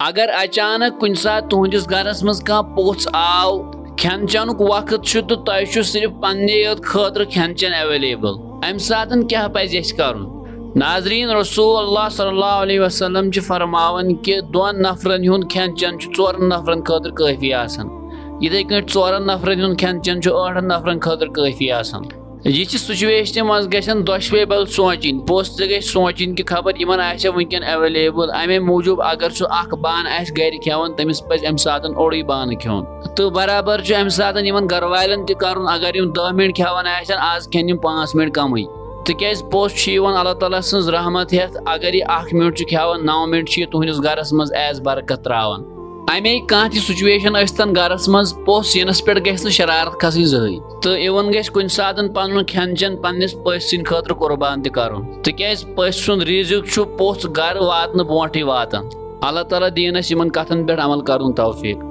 अगर अचानक कुछ सात तुहंदिस गरस मज कह पोछ आव खेन चेनुक वक्त तो तुम सिर्फ पन्ने खतर खेन चेन एवेलेबल अम सात क्या पज कर नाजरीन रसूल अल्लाह सल्लल्लाहु अलैहि वसल्लम फरमावन कि दोन नफरन हुंद खेन चेन चोरन नफरन खतर काफी आसान इथे कट चोरन नफरन हुंद खेन चेन आठन नफरन खतर काफी आसान यह सिचुएशन मज गन दोशवे बल सोचन पोस गे सोचन कि खबर इन वनकन एवेलेबल अमे मूजूब अगर सह बान गर खेवन तमिस पज अम सात ओड़ बान खेवन तो बराबर अम सात घर वालन तक अगर 10 मिनट खेवन आज खेन 5 मिनट कम तिक पोस अल्लाह ताला सज रहमत हेत अगर यह 1 मिनट खेवन 9 मिनट तुहस गरस मज एज बरकत त्रावन अमे कह सिचुएशन तन गरस मज पोस यनस पे गि शरारत खसन जही तो इवन गुन सात पन खेन चेन पन्निस पस सिंद खतर कुर्बान कर तिक पस सुंद रिजिक पोस गर वातन ब्रोट वातान अल्लाह ताला दीन इन कथन पे अमल कर तौफीक।